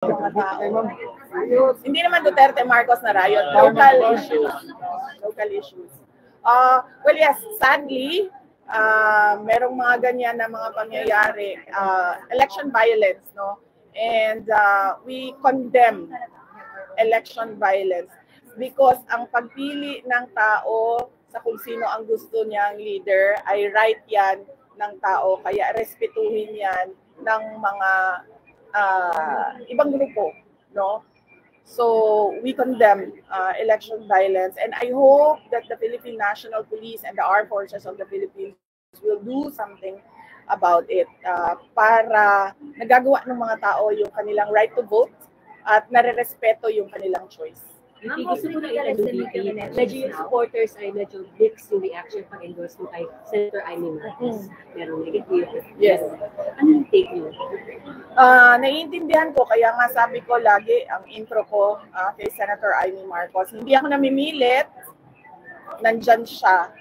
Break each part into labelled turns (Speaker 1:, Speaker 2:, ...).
Speaker 1: mga tao. Hindi naman Duterte Marcos na riot, local issues. Local issues. Well, yes, sadly, merong mga ganyan na mga pangyayari, election violence, no? And we condemn election violence because ang pagpili ng tao sa kung sino ang gusto niyang leader ay right yan ng tao, kaya respetuhin yan ng mga ibang grupo, no? So we condemn election violence, and I hope that the Philippine National Police and the Armed Forces of the Philippines will do something about it para nagagawa ng mga tao yung kanilang right to vote at nare-respeto yung kanilang choice.
Speaker 2: Gusto ko na i-address medyo yung supporters ay medyo mixed yung reaction pag-endorse mo kay Senator Amy Marcos. Merong negative.
Speaker 1: Yes.
Speaker 2: Ano yung take nyo?
Speaker 1: Naiintindihan ko, kaya nga sabi ko lagi, ang intro ko kay Senator Amy Marcos, hindi ako namimilit, nandyan siya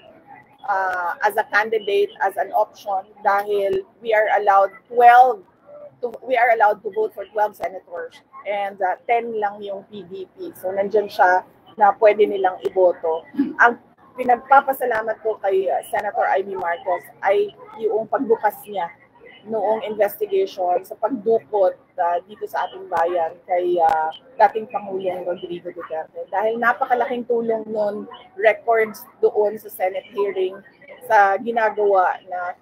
Speaker 1: as a candidate, as an option, dahil we are allowed to vote for 12 senators and 10 lang yung PDP. So nandyan siya na pwede nilang iboto. Ang pinagpapasalamat ko kay Senator Amy Marcos ay yung pagbukas niya noong investigation sa pagdukot dito sa ating bayan kay dating Pangulong Rodrigo Duterte. Dahil napakalaking tulong nun, records doon sa Senate hearing sa ginagawa na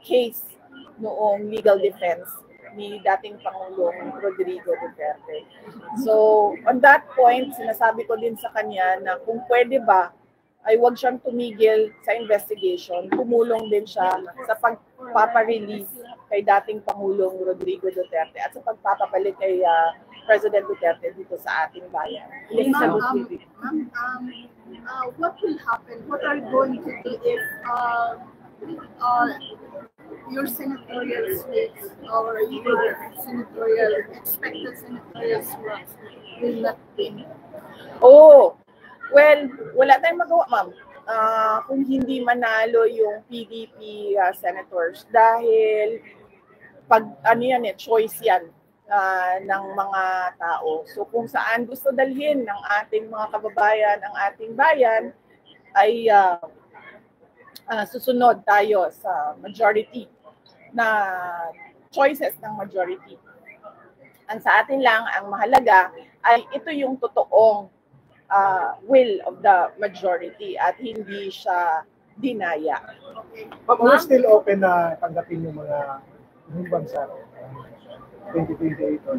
Speaker 1: case noong legal defense ni dating Pangulong Rodrigo Duterte. So, on that point, sinasabi ko din sa kanya na kung pwede ba, ay huwag siyang tumigil sa investigation. Tumulong din siya sa pagpaparelease kay dating Pangulong Rodrigo Duterte at sa pagpapabalik kay President Duterte dito sa ating bayan.
Speaker 3: What will happen? What are you going to do if your senatorial seats or your expected senatorial slots will not win?
Speaker 1: Oh, well, wala tayong magawa, ma'am, kung hindi manalo yung PDP senators dahil pag choice yan ng mga tao. So kung saan gusto dalhin ng ating mga kababayan ang ating bayan ay susunod tayo sa majority na choices ng majority. Ang sa atin lang, ang mahalaga ay ito yung totoong will of the majority at hindi siya dinaya.
Speaker 4: But we're still open na tanggapin yung mga ibang bansa 2028 or